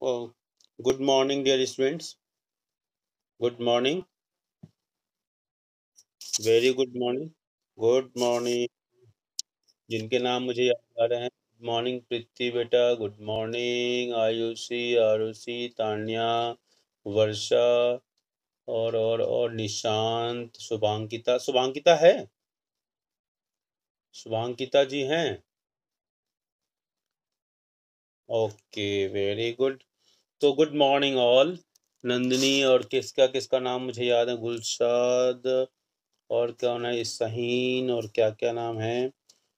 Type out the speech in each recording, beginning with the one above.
Oh, good morning, dear students. Good morning. Very good morning. Good morning. जिनके नाम मुझे याद आ रहे हैं, गुड मॉर्निंग प्रीति बेटा, गुड मॉर्निंग आयुषी, आरुषि, तान्या, वर्षा और निशांत, शुभांकिता। शुभांकिता है? शुभांकिता जी हैं? Okay, very good. तो गुड मॉर्निंग ऑल। नंदिनी और किसका किसका नाम मुझे याद है? गुलशाद और क्या होना है, सहीन और क्या क्या नाम है,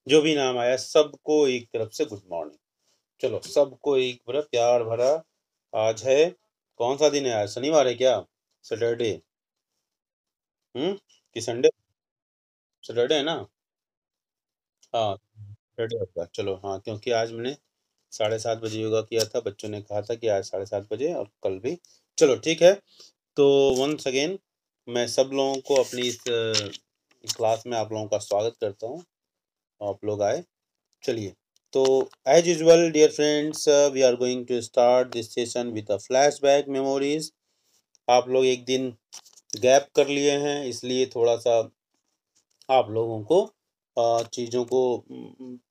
जो भी नाम आया सबको एक तरफ से गुड मॉर्निंग। चलो सबको एक बार प्यार भरा। आज है कौन सा दिन है? आज शनिवार है क्या? सैटरडे? कि संडे? सैटरडे है ना? हाँ, सैटरडे होगा। चलो हाँ, क्योंकि आज मैंने 7:30 बजे योगा किया था, बच्चों ने कहा था कि आज 7:30 बजे और कल भी। चलो ठीक है। तो वंस अगेन मैं सब लोगों को अपनी इस क्लास में आप लोगों का स्वागत करता हूँ। आप लोग आए। चलिए, तो as usual dear friends, we are going to start this session with a flashback memories. आप लोग एक दिन गैप कर लिए हैं, इसलिए थोड़ा सा आप लोगों को चीज़ों को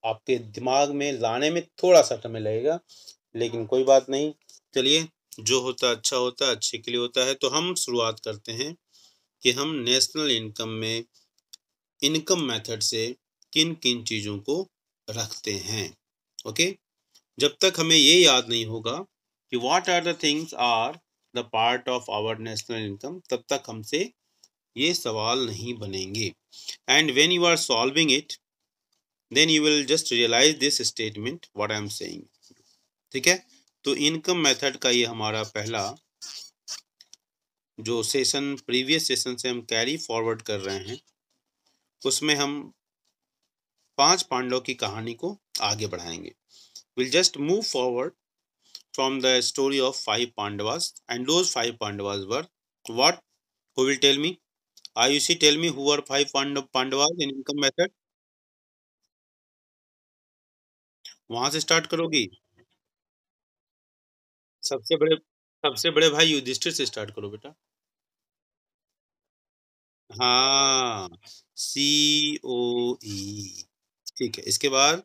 आपके दिमाग में लाने में थोड़ा सा समय लगेगा, लेकिन कोई बात नहीं। चलिए, जो होता अच्छा होता है, अच्छे के लिए होता है। तो हम शुरुआत करते हैं कि हम नेशनल इनकम में इनकम मेथड से किन किन चीज़ों को रखते हैं। ओके, जब तक हमें ये याद नहीं होगा कि what are the things are the part of our national income, तब तक हमसे ये सवाल नहीं बनेंगे। And when you are solving it, then you will just realise this statement what I am saying. ठीक है, तो इनकम मेथड का ये हमारा पहला जो सेशन, प्रीवियस सेशन से हम कैरी फॉरवर्ड कर रहे हैं, उसमें हम 5 पांडवों की कहानी को आगे बढ़ाएंगे। Will just move forward from the story of 5 Pandavas, and those 5 Pandavas were what? Who will tell me? Ayushi, tell me who are 5 Pandavas in income method? वहां से स्टार्ट करोगी? सबसे बड़े भाई युधिष्ठिर से स्टार्ट करो बेटा। हाँ, COE। ठीक है, इसके बाद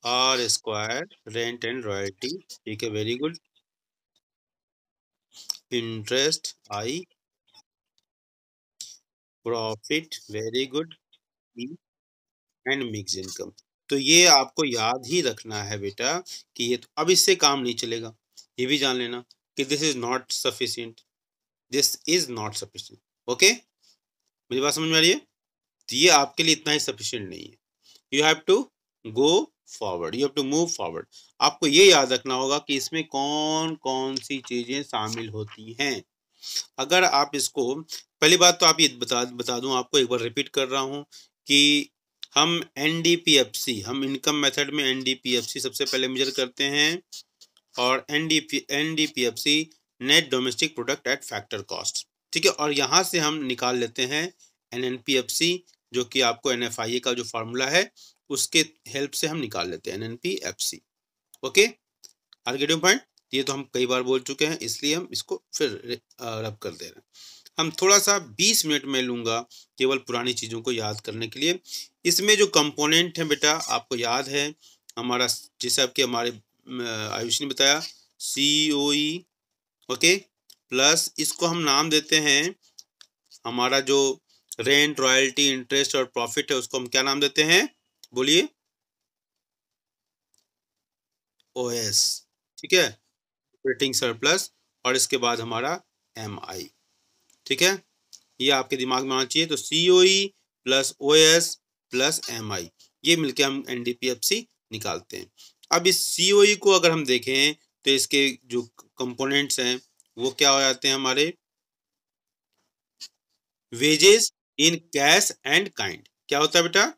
R² रेंट एंड रॉयल्टी। ठीक है, very good. Interest I, profit very good E, and mix income. तो ये आपको याद ही रखना है बेटा कि ये तो अब इससे काम नहीं चलेगा। ये भी जान लेना कि this is not sufficient, this is not sufficient. Okay, मेरी बात समझ में आ रही है? तो ये आपके लिए इतना ही सफिशिएंट नहीं है। You have to go forward, you have to move forward. आपको ये याद रखना होगा कि इसमें कौन कौन सी चीजें शामिल होती हैं। अगर आप इसको, पहली बात तो आप ये बता दूं आपको, एक बार रिपीट कर रहा हूं कि हम एनडीपीएफसी, हम इनकम मेथड में एनडीपीएफसी सबसे पहले मेजर करते हैं, और NDPFC net domestic product at factor cost. ठीक है, और यहाँ से हम निकाल लेते हैं एनएनपीएफसी, जो कि आपको एनएफआईए का जो फार्मूला है उसके हेल्प से हम निकाल लेते हैं NNPFC. Okay, are getting point? ये तो हम कई बार बोल चुके हैं, इसलिए हम इसको फिर रब कर दे रहे हैं। हम थोड़ा सा 20 मिनट में लूंगा केवल पुरानी चीज़ों को याद करने के लिए। इसमें जो कंपोनेंट है बेटा, आपको याद है हमारा, जैसे आपके हमारे आयुष ने बताया, COE। ओके, प्लस इसको हम नाम देते हैं, हमारा जो रेंट, रॉयल्टी, इंटरेस्ट और प्रॉफिट है, उसको हम क्या नाम देते हैं? बोलिए। OS। ठीक है, ऑपरेटिंग सरप्लस। और इसके बाद हमारा MI। ठीक है, ये आपके दिमाग में आना चाहिए। तो COE plus OS plus MI, ये मिलके हम NDPFC निकालते हैं। अब इस COE को अगर हम देखें तो इसके जो कंपोनेंट्स हैं वो क्या हो जाते हैं हमारे? Wages in cash and kind. क्या होता है बेटा?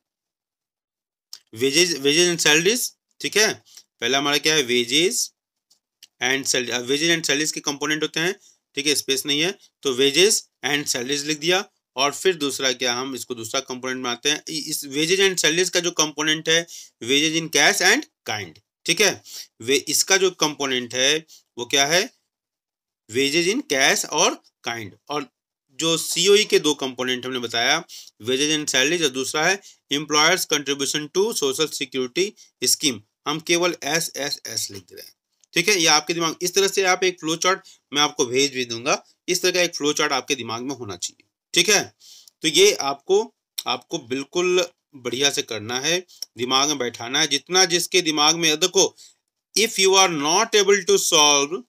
Wages and salaries. ठीक है, पहला हमारा क्या है? Wages and salary. Wages and salaries के कंपोनेंट होते हैं। ठीक है, स्पेस नहीं है, तो वेजेस एंड सैलरीज लिख दिया। और फिर दूसरा क्या, हम इसको दूसरा कंपोनेंट बनाते हैं। इस वेजेज एंड सैलरीज का जो कंपोनेंट है, wages in cash and kind. ठीक है। वे इसका जो कंपोनेंट है वो क्या है, वेजेज इन कैश और काइंड। और जो सीओई के दो कंपोनेंट हमने बताया, वेजेज एंड सैलरीज, और दूसरा है employers contribution to social security scheme. हम केवल एस एस एस लिख रहे हैं, ठीक है। ये आपके दिमाग, इस तरह से आप एक फ्लो चार्ट मैं आपको भेज भी दूंगा, इस तरह का एक फ्लो चार्ट आपके दिमाग में होना चाहिए, ठीक है। तो ये आपको आपको बिल्कुल बढ़िया से करना है, दिमाग में बैठाना है, जितना जिसके दिमाग में। देखो, if you are not able to solve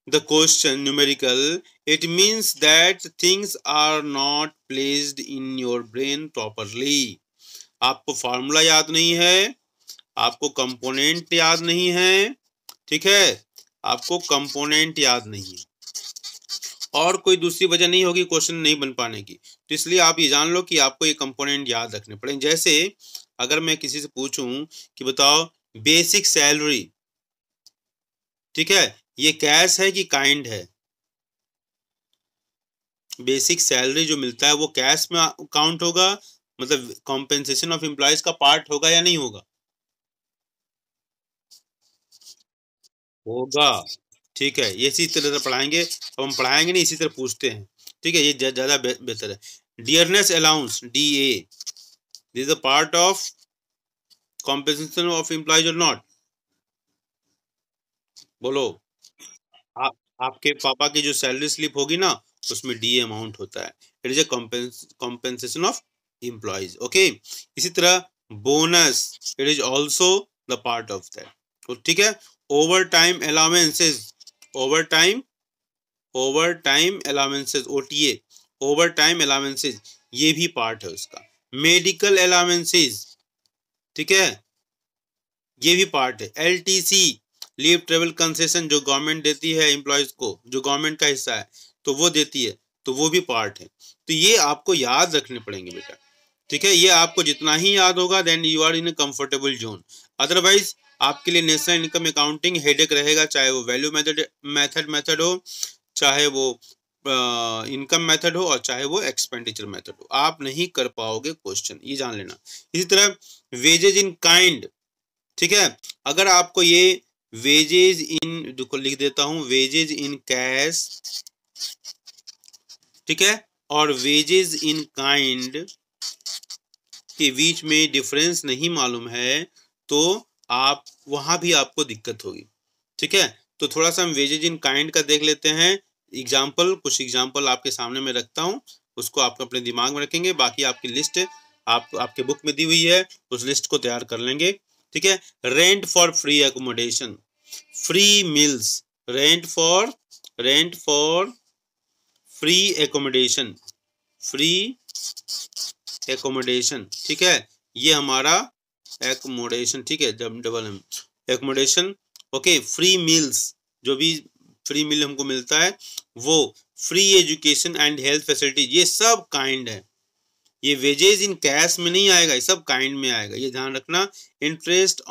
the question numerical, it means that things are not placed in your brain properly. आपको फार्मूला याद नहीं है, आपको कंपोनेंट याद नहीं है, ठीक है, आपको कंपोनेंट याद नहीं है, और कोई दूसरी वजह नहीं होगी क्वेश्चन नहीं बन पाने की। तो इसलिए आप ये जान लो कि आपको ये कंपोनेंट याद रखने पड़ेंगे। जैसे अगर मैं किसी से पूछूं कि बताओ बेसिक सैलरी, ठीक है, ये कैश है कि काइंड है? बेसिक सैलरी जो मिलता है वो कैश में काउंट होगा, मतलब कॉम्पेंसेशन ऑफ एम्प्लॉयज का पार्ट होगा या नहीं होगा? होगा, ठीक है। ये इसी तरह से पढ़ाएंगे, अब हम पढ़ाएंगे नहीं, इसी तरह पूछते हैं, ठीक है। ये ज्यादा बेहतर है। Dearness allowance, D A, this is a part of compensation of employees और नॉट? बोलो। आप, आपके पापा की जो सैलरी स्लिप होगी ना, उसमें डी अमाउंट होता है। It is a compensation of employees, okay. इसी तरह bonus, it is also the part of that, तो ठीक है। Over time allowances, over time, over time allowances, OTA, over time allowances, ये भी पार्ट है उसका। मेडिकल अलाउंसेज, ठीक है, ये भी पार्ट है। एलटीसी, लीव ट्रेवल कंसेशन, जो गवर्नमेंट देती है एम्प्लॉयज को, जो गवर्नमेंट का हिस्सा है तो वो देती है, तो वो भी पार्ट है। तो ये आपको याद रखने पड़ेंगे बेटा, ठीक है। ये आपको जितना ही याद होगा then you are in a comfortable zone. Otherwise आपके लिए नेशनल इनकम अकाउंटिंग हेडेक रहेगा, चाहे वो वैल्यू मेथड हो, चाहे वो इनकम मेथड हो, और चाहे वो एक्सपेंडिचर मेथड हो, आप नहीं कर पाओगे क्वेश्चन, ये जान लेना। इसी तरह वेजेज इन काइंड, ठीक है। अगर आपको ये वेजेज इन, देखो लिख देता हूं, वेजेज इन कैश, ठीक है, और वेजेज इन काइंड के बीच में डिफरेंस नहीं मालूम है, तो आप वहां भी आपको दिक्कत होगी, ठीक है। तो थोड़ा सा हम वेजेज इन काइंड का देख लेते हैं एग्जाम्पल, कुछ एग्जाम्पल आपके सामने मैं रखता हूं, उसको आप अपने दिमाग में रखेंगे। बाकी आपकी लिस्ट आपके बुक में दी हुई है, उस लिस्ट को तैयार कर लेंगे, ठीक है। Rent for free accommodation, free meals, rent for free accommodation, free accommodation, ठीक है, ये हमारा एकोमोडेशन, ठीक है, double M, accommodation, okay. Free meals, जो भी फ्री मील हमको मिलता है वो, free education and health facility, ये सब काइंड है। ये वेजेज इन कैश में नहीं आएगा, ये सब काइंड में आएगा, ये ध्यान रखना। इंटरेस्ट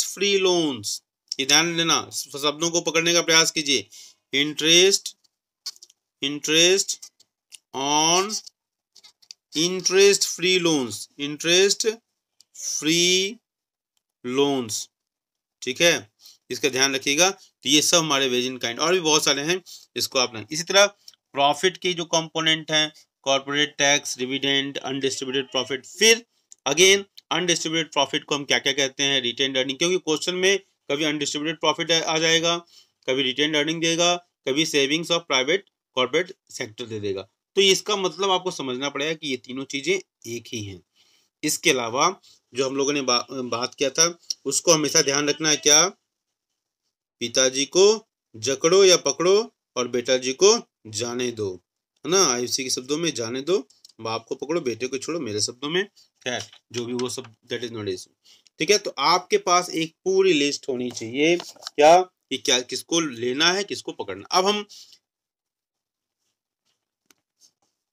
फ्री लोन्स, ये ध्यान देना, शब्दों को पकड़ने का प्रयास कीजिए। Interest on interest free loans, interest free loans, ठीक है, इसका ध्यान रखिएगा। तो ये सब हमारे वेज इन काइंड, और भी बहुत सारे हैं, इसको आप इसी तरह प्रॉफिट के जो कंपोनेंट हैं, corporate tax, dividend, undistributed profit. फिर अगेन अनडिस्ट्रीब्यूटेड प्रॉफिट को हम क्या क्या कहते हैं, रिटेन्ड अर्निंग, क्योंकि क्वेश्चन में कभी अनडिस्ट्रीब्यूटेड प्रॉफिट आ जाएगा, कभी रिटेन्ड अर्निंग देगा, कभी savings of private corporate sector दे देगा। तो इसका मतलब आपको समझना पड़ेगा कि ये तीनों चीजें एक ही हैं। इसके अलावा जो हम लोगों ने बात किया था, उसको हमेशा ध्यान रखना है, क्या, पिताजी को जकड़ो या पकड़ो और बेटा जी को जाने दो, है ना। आयुषी के शब्दों में जाने दो, बाप को पकड़ो बेटे को छोड़ो, मेरे शब्दों में है जो भी वो सब, दैट इज नॉट इज, ठीक है। तो आपके पास एक पूरी लिस्ट होनी चाहिए, क्या, कि क्या किसको लेना है, किसको पकड़ना। अब हम,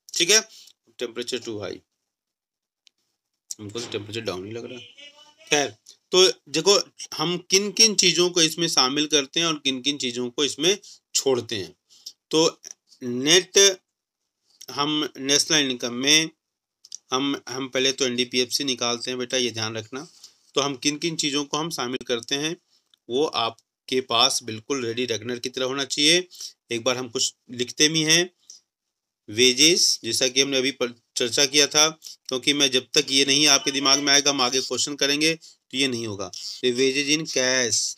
ठीक है, टेम्परेचर टू हाई, हमको तो टेम्परेचर डाउन ही लग रहा है। खैर, तो देखो हम किन किन चीजों को इसमें शामिल करते हैं और किन किन चीजों को इसमें छोड़ते हैं। तो नेट, हम नेशनल इनकम में हम पहले तो एनडीपीएफसी निकालते हैं बेटा, ये ध्यान रखना। तो हम किन किन चीज़ों को हम शामिल करते हैं वो आपके पास बिल्कुल रेडी रेकनर की तरह होना चाहिए। एक बार हम कुछ लिखते भी हैं। वेजेस, जैसा कि हमने अभी चर्चा किया था, क्योंकि मैं जब तक ये नहीं आपके दिमाग में आएगा हम आगे क्वेश्चन करेंगे तो ये नहीं होगा। तो wages in cash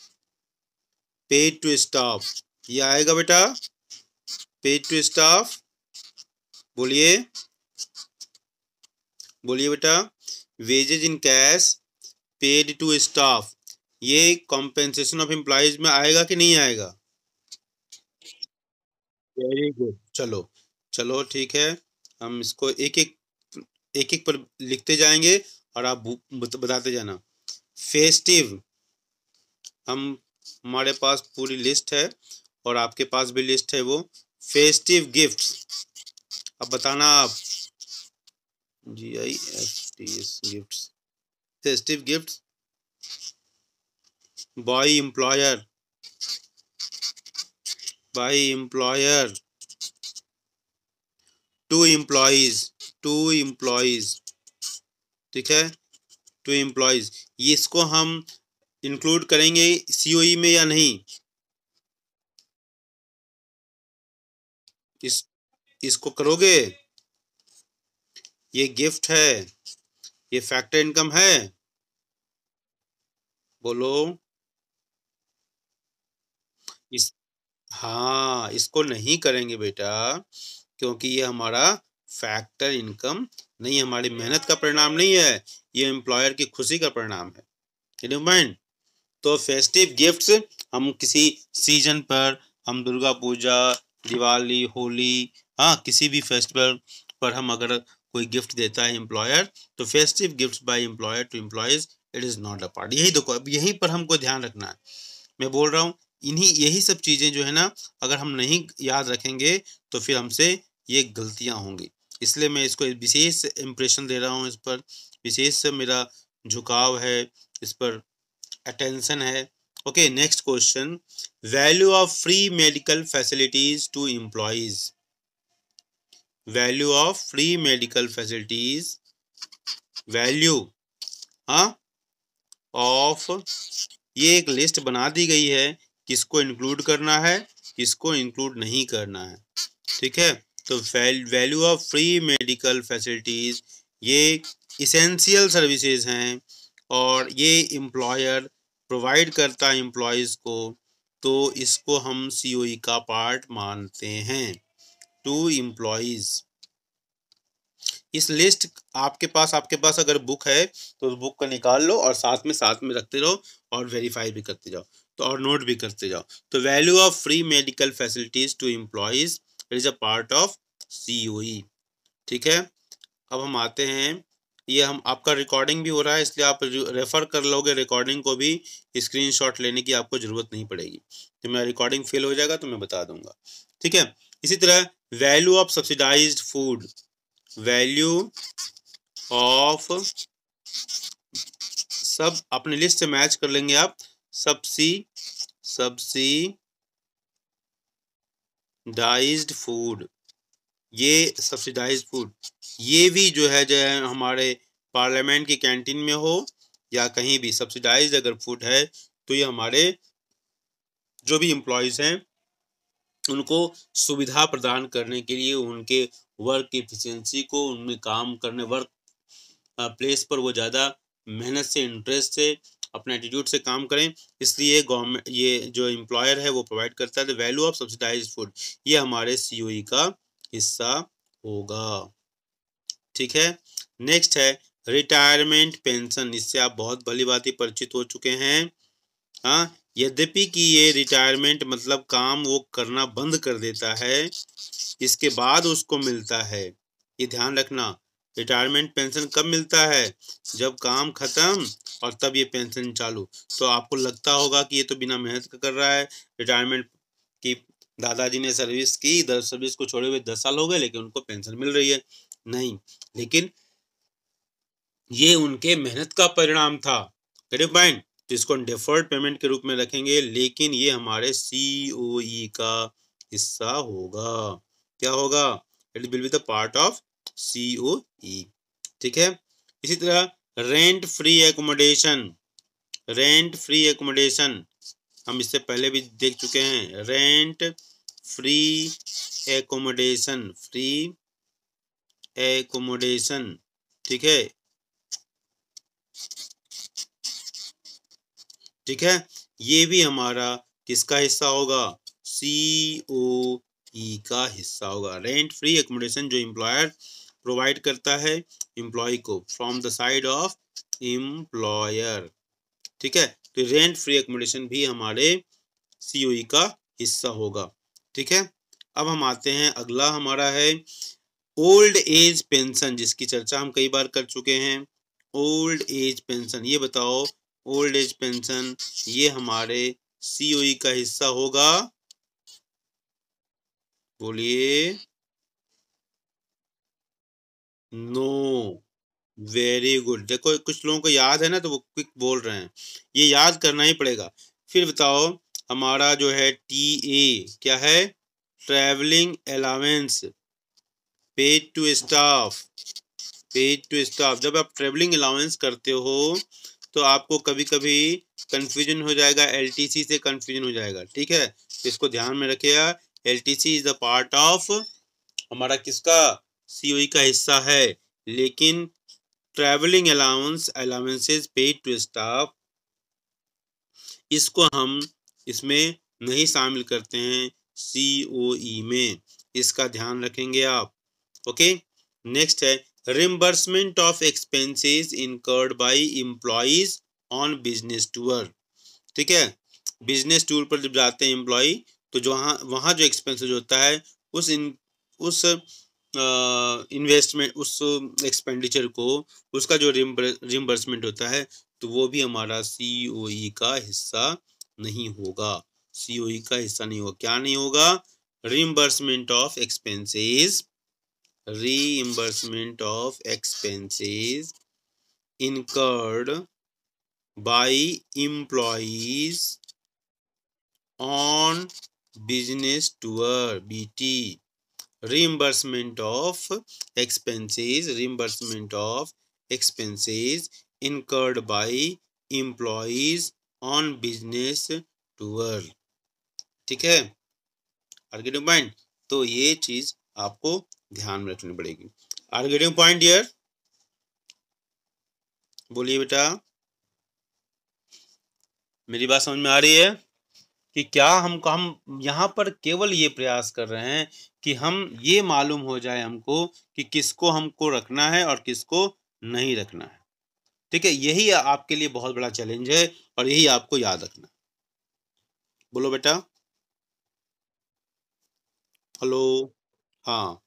paid to staff, ये आएगा बेटा पेड टू स्टाफ। बोलिए बोलिए बेटा, wages in cash paid to staff, ये कॉम्पेंसेशन ऑफ एम्प्लॉयज में आएगा कि नहीं आएगा? Very good. चलो चलो ठीक है, हम इसको एक एक पर लिखते जाएंगे और आप बताते जाना। फेस्टिव, हम हमारे पास पूरी लिस्ट है और आपके पास भी लिस्ट है वो। फेस्टिव गिफ्ट्स, अब बताना आप। GIFTS gifts, festive gifts by employer, by employer to employees, to employees, ठीक है, टू एम्प्लॉइज। ये इसको हम इंक्लूड करेंगे COE में या नहीं? इस इसको करोगे? ये गिफ्ट है, ये फैक्टर इनकम है, बोलो। इस हाँ, इसको नहीं करेंगे बेटा, क्योंकि ये हमारा फैक्टर इनकम नहीं, हमारी मेहनत का परिणाम नहीं है, ये एम्प्लॉयर की खुशी का परिणाम है। माइंड। तो फेस्टिव गिफ्ट्स हम किसी सीजन पर, हम दुर्गा पूजा, दिवाली, होली, हाँ किसी भी फेस्टिवल पर हम अगर कोई गिफ्ट देता है एम्प्लॉयर, तो festive gifts by employer to employees it is not a part. यही देखो, अब यहीं पर हमको ध्यान रखना है। मैं बोल रहा हूँ इन्हीं यही सब चीज़ें जो है ना, अगर हम नहीं याद रखेंगे तो फिर हमसे ये गलतियाँ होंगी। इसलिए मैं इसको विशेष इम्प्रेशन दे रहा हूँ, इस पर विशेष मेरा झुकाव है, इस पर अटेंशन है। Okay, next question. Value of free medical facilities to employees, value of free medical facilities, value हाँ ऑफ, ये एक लिस्ट बना दी गई है, किसको इंक्लूड करना है किसको इंक्लूड नहीं करना है, ठीक है। तो value of free medical facilities, ये इसेंशियल सर्विसेज हैं और ये एम्प्लॉयर प्रोवाइड करता है एम्प्लॉयज़ को, तो इसको हम COE का पार्ट मानते हैं, टू एम्प्लॉयज़। इस लिस्ट आपके पास अगर बुक है तो उस बुक को निकाल लो और साथ में रखते रहो और वेरीफाई भी करते जाओ, तो और नोट भी करते जाओ। तो value of free medical facilities to employees it is a part of COE, ठीक है। अब हम आते हैं, ये हम आपका रिकॉर्डिंग भी हो रहा है इसलिए आप रेफर कर लोगे रिकॉर्डिंग को भी, स्क्रीनशॉट लेने की आपको ज़रूरत नहीं पड़ेगी। तो मेरा रिकॉर्डिंग फेल हो जाएगा तो मैं बता दूंगा, ठीक है। इसी तरह value of subsidised food, value of, सब अपने लिस्ट से मैच कर लेंगे आप। सब्सिडाइज्ड फूड, ये सब्सिडाइज्ड फूड, ये भी जो है हमारे पार्लियामेंट की कैंटीन में हो या कहीं भी सब्सिडाइज्ड अगर फूड है तो ये हमारे जो भी एम्प्लॉयज़ हैं उनको सुविधा प्रदान करने के लिए, उनके वर्क एफिशिएंसी को, उनमें काम करने वर्क प्लेस पर वो ज़्यादा मेहनत से, इंटरेस्ट से, अपने एटीट्यूड से काम करें, इसलिए गवर्नमेंट ये जो एम्प्लॉयर है वो प्रोवाइड करता है। The value of subsidised food, ये हमारे COE का हिस्सा होगा, ठीक है। नेक्स्ट है रिटायरमेंट पेंशन, इससे आप बहुत भली भांति परिचित हो चुके हैं। हाँ, यद्यपि कि ये रिटायरमेंट मतलब काम वो करना बंद कर देता है, इसके बाद उसको मिलता है, ये ध्यान रखना। रिटायरमेंट पेंशन कब मिलता है? जब काम खत्म और तब ये पेंशन चालू। तो आपको लगता होगा कि ये तो बिना मेहनत का कर रहा है, रिटायरमेंट की दादाजी ने सर्विस की, सर्विस को छोड़े हुए 10 साल हो गए लेकिन उनको पेंशन मिल रही है। नहीं, लेकिन ये उनके मेहनत का परिणाम था, करेक्ट पॉइंट। तो इसको डिफर्ड पेमेंट के रूप में रखेंगे, लेकिन ये हमारे COE का हिस्सा होगा। क्या होगा? It will be the part of COE, ठीक है। इसी तरह rent free accommodation, rent free accommodation, हम इससे पहले भी देख चुके हैं। Rent free accommodation, free accommodation, ठीक है, ठीक है। ये भी हमारा किसका हिस्सा होगा? COE का हिस्सा होगा। रेंट फ्री एकोमोडेशन जो एम्प्लॉयर प्रोवाइड करता है एम्प्लॉय को from the side of employer, ठीक है। तो रेंट फ्री एकोमोडेशन भी हमारे COE का हिस्सा होगा, ठीक है। अब हम आते हैं, अगला हमारा है ओल्ड एज पेंशन, जिसकी चर्चा हम कई बार कर चुके हैं। ओल्ड एज पेंशन, ये बताओ ओल्ड एज पेंशन ये हमारे COE का हिस्सा होगा? बोलिए। No, very good. देखो कुछ लोगों को याद है ना, तो वो क्विक बोल रहे हैं, ये याद करना ही पड़ेगा। फिर बताओ हमारा जो है TA क्या है? Travelling allowance, paid to staff, paid to staff. जब आप ट्रैवलिंग अलाउंस करते हो तो आपको कभी कभी कंफ्यूजन हो जाएगा, LTC से कंफ्यूजन हो जाएगा, ठीक है। तो इसको ध्यान में रखिएगा। LTC is the part of हमारा किसका? COE का हिस्सा है। लेकिन travelling allowance, allowances paid to staff, इसको हम इसमें नहीं शामिल करते हैं COE में, इसका ध्यान रखेंगे आप। ओके, नेक्स्ट है reimbursement of expenses incurred by employees on business tour, ठीक है। बिजनेस टूर पर जब जाते हैं एम्प्लॉय, तो जो वहाँ जो एक्सपेंसेस होता है उस इन्वेस्टमेंट, उस एक्सपेंडिचर को, उसका जो रिम्बर्समेंट होता है, तो वो भी हमारा COE का हिस्सा नहीं होगा। COE का हिस्सा नहीं होगा। क्या नहीं होगा? Reimbursement of expenses, reimbursement of expenses incurred by employees on business tour, BT, reimbursement of expenses, reimbursement of expenses incurred by employees on business tour, ठीक है। आर्गेटिव पॉइंट, तो ये चीज आपको ध्यान में रखनी पड़ेगी। आर्गेटिव पॉइंट हियर, बोलिए बेटा। मेरी बात समझ में आ रही है कि क्या हम यहाँ पर केवल ये प्रयास कर रहे हैं कि हम ये मालूम हो जाए हमको कि किसको हमको रखना है और किसको नहीं रखना है, ठीक है। यही आपके लिए बहुत बड़ा चैलेंज है और यही आपको याद रखना है। बोलो बेटा। हेलो। हाँ,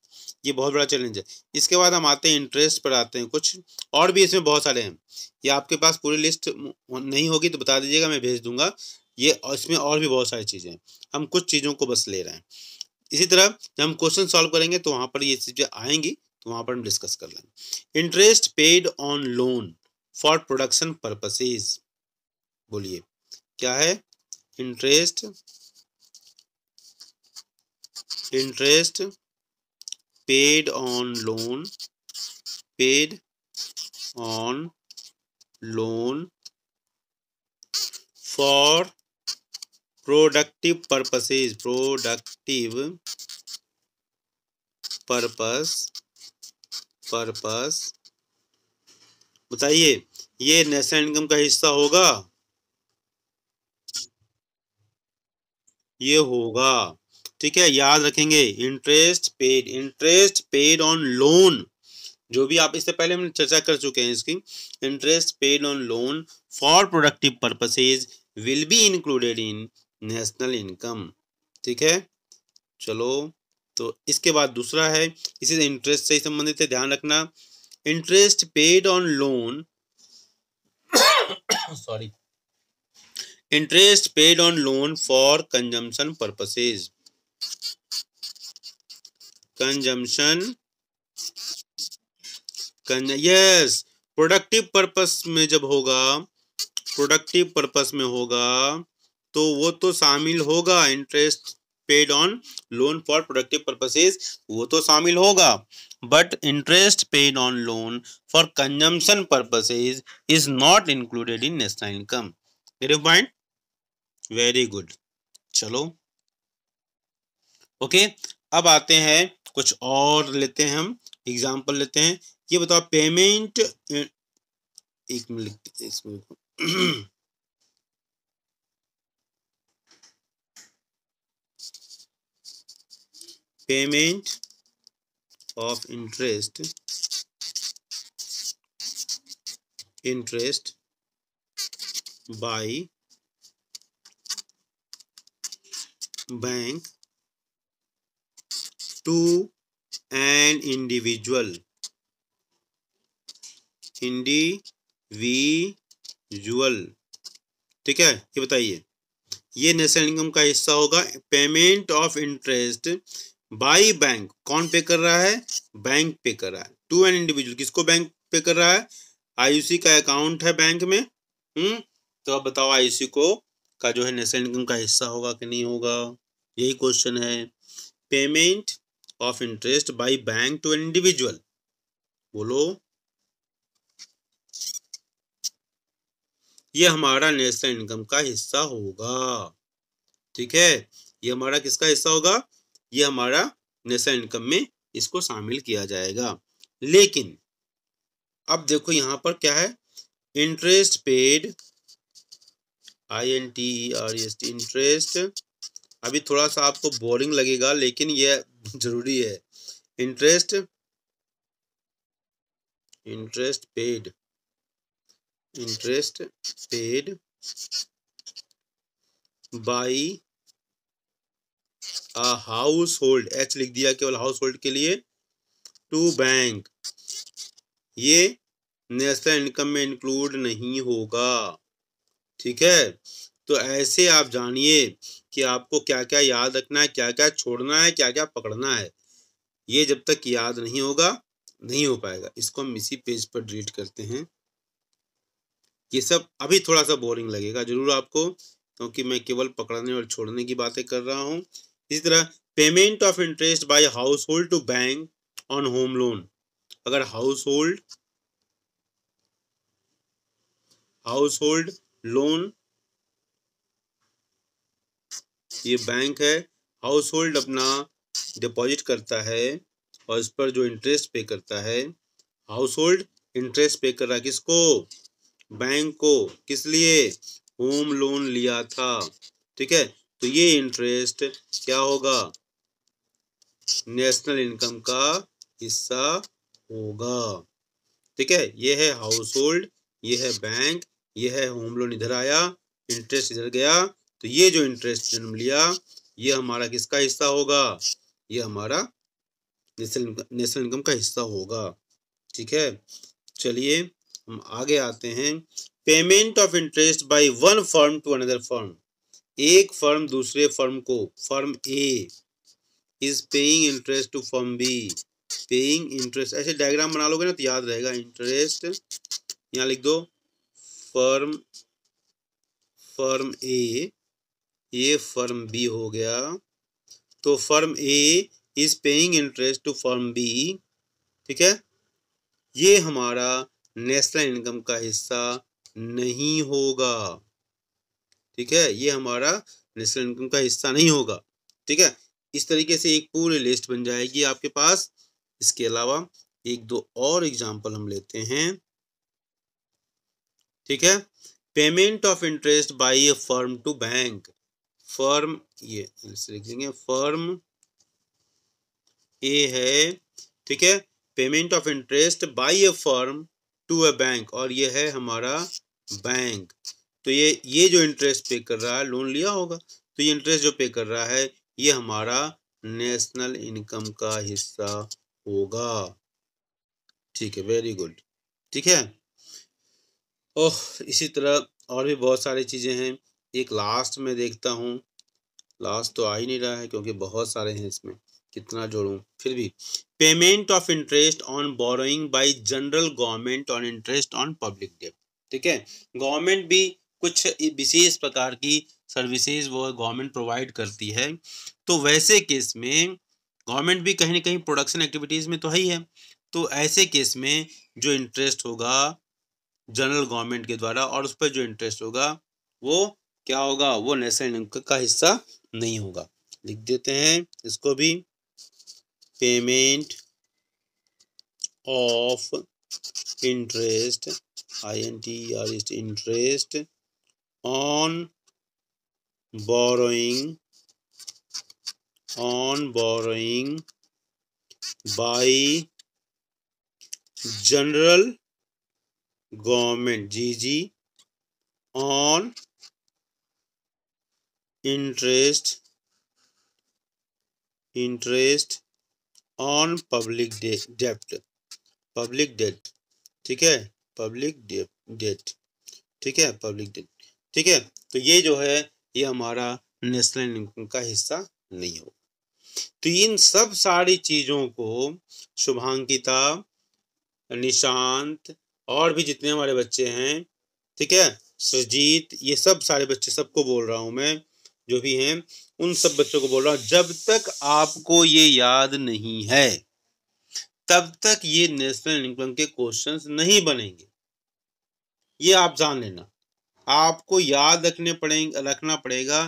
ये बहुत बड़ा चैलेंज है। इसके बाद हम आते हैं इंटरेस्ट पर, आते हैं कुछ और भी इसमें बहुत सारे हैं। ये आपके पास पूरी लिस्ट नहीं होगी तो बता दीजिएगा, मैं भेज दूंगा। ये इसमें और भी बहुत सारी चीजें हैं, हम कुछ चीजों को बस ले रहे हैं। इसी तरह जब हम क्वेश्चन सॉल्व करेंगे तो वहां पर ये चीजें आएंगी, तो वहां पर हम डिस्कस कर लेंगे। Interest paid on loan for production purposes, बोलिए क्या है? Interest, interest paid on loan, paid on loan for productive purposes, productive purpose, बताइए ये नेशनल इनकम का हिस्सा होगा? ये होगा, ठीक है, याद रखेंगे। इंटरेस्ट पेड ऑन लोन, जो भी आप इससे पहले हम चर्चा कर चुके हैं इसकी। Interest paid on loan for productive purposes will be included in national income, ठीक है। चलो, तो इसके बाद दूसरा है, इसी से इंटरेस्ट से संबंधित है, ध्यान रखना। Interest paid on loan sorry, interest paid on loan for consumption purposes, consumption, yes, productive purpose में जब होगा, प्रोडक्टिव पर्पस में होगा तो वो तो शामिल होगा। Interest paid on loan for productive purposes, वो तो शामिल होगा। But interest paid on loan for consumption purposes is not included in national income, getting point, very good. चलो ओके, अब आते हैं कुछ और लेते हैं, हम एग्जांपल लेते हैं। ये बताओ पेमेंट, एक मिनट इसमें payment of interest by bank to an individual, ठीक है। ये बताइए, ये नेशनल इनकम का हिस्सा होगा। Payment of interest by bank, कौन पे कर रहा है? बैंक पे कर रहा है। टू एन इंडिविजुअल, किसको बैंक पे कर रहा है? आईयूसी का अकाउंट है बैंक में। तो अब बताओ आईयूसी को का जो है नेशनल इनकम का हिस्सा होगा कि नहीं होगा, यही क्वेश्चन है। Payment of interest by bank to an individual, बोलो। ये हमारा नेशनल इनकम का हिस्सा होगा, ठीक है। ये हमारा किसका हिस्सा होगा? ये हमारा नेशनल इनकम में इसको शामिल किया जाएगा। लेकिन अब देखो यहां पर क्या है, इंटरेस्ट पेड, INTEREST, इंटरेस्ट। अभी थोड़ा सा आपको बोरिंग लगेगा लेकिन ये जरूरी है। Interest paid by a house hold, H लिख दिया केवल हाउस होल्ड के लिए, टू बैंक, ये नेशनल इनकम में इंक्लूड नहीं होगा, ठीक है। तो ऐसे आप जानिए कि आपको क्या क्या याद रखना है, क्या क्या छोड़ना है, क्या क्या पकड़ना है। ये जब तक याद नहीं होगा नहीं हो पाएगा। इसको हम इसी पेज पर डिलीट करते हैं। ये सब अभी थोड़ा सा बोरिंग लगेगा जरूर आपको, क्योंकि मैं केवल पकड़ने और छोड़ने की बातें कर रहा हूँ। इसी तरह payment of interest by household to bank on home loan, अगर हाउस होल्ड लोन, ये बैंक है, हाउस होल्ड अपना डिपॉजिट करता है और इस पर जो इंटरेस्ट पे करता है, हाउस होल्ड इंटरेस्ट पे कर रहा है किसको? बैंक को। किस लिए? होम लोन लिया था, ठीक है। तो ये इंटरेस्ट क्या होगा? नेशनल इनकम का हिस्सा होगा, ठीक है। ये है हाउस होल्ड, ये है बैंक, ये है होम लोन, इधर आया, इंटरेस्ट इधर गया, तो ये जो इंटरेस्ट जन्म लिया ये हमारा किसका हिस्सा होगा? ये हमारा नेशनल इनकम का हिस्सा होगा, ठीक है। चलिए हम आगे आते हैं। Payment of interest by one firm to another firm, एक फर्म दूसरे फर्म को, firm A is paying interest to firm B, paying interest, ऐसे डायग्राम बना लोगे ना तो याद रहेगा। इंटरेस्ट यहाँ लिख दो, फर्म ए, ये फर्म बी हो गया, तो firm A is paying interest to firm B, ठीक है। ये हमारा नेशनल इनकम का हिस्सा नहीं होगा, ठीक है। ये हमारा नेशनल इनकम का हिस्सा नहीं होगा, ठीक है। इस तरीके से एक पूरी लिस्ट बन जाएगी आपके पास। इसके अलावा एक दो और एग्जांपल हम लेते हैं, ठीक है। Payment of interest by a firm to bank, firm ये लिख देंगे, फर्म ए है, ठीक है। Payment of interest by a firm to a bank, और ये है हमारा बैंक। तो ये जो इंटरेस्ट पे कर रहा है, लोन लिया होगा, तो ये इंटरेस्ट जो पे कर रहा है ये हमारा नेशनल इनकम का हिस्सा होगा, ठीक है। वेरी गुड, ठीक है। ओह, इसी तरह और भी बहुत सारी चीजें हैं। एक लास्ट में देखता हूँ, लास्ट तो आ ही नहीं रहा है क्योंकि बहुत सारे हैं इसमें, कितना जोड़ूं फिर भी। Payment of interest on borrowing bye general government on interest on public debt, ठीक है। गवर्नमेंट भी कुछ विशेष प्रकार की सर्विसेज वो गवर्नमेंट प्रोवाइड करती है, तो वैसे केस में गवर्नमेंट भी कहीं ना कहीं प्रोडक्शन एक्टिविटीज में तो है ही है। तो ऐसे केस में जो इंटरेस्ट होगा जनरल गवर्नमेंट के द्वारा और उस पर जो इंटरेस्ट होगा वो क्या होगा, वो नेशनल इनकम का हिस्सा नहीं होगा। लिख देते हैं इसको भी, payment of interest, INTREST, interest on borrowing bye general government, GG, on interest on public डेब्ट, ठीक है, पब्लिक डेट, ठीक है, पब्लिक डेट, ठीक है। तो ये जो है ये हमारा नेशनल इनकम का हिस्सा नहीं होगा। तो इन सब सारी चीजों को शुभांकिता, निशांत और भी जितने हमारे बच्चे हैं, ठीक है, सुजीत, ये सब सारे बच्चे, सबको बोल रहा हूं मैं, जो भी हैं उन सब बच्चों को बोल रहा हूं, जब तक आपको ये याद नहीं है तब तक ये नेशनल इनकम के क्वेश्चंस नहीं बनेंगे। ये आप जान लेना, आपको याद रखना पड़ेगा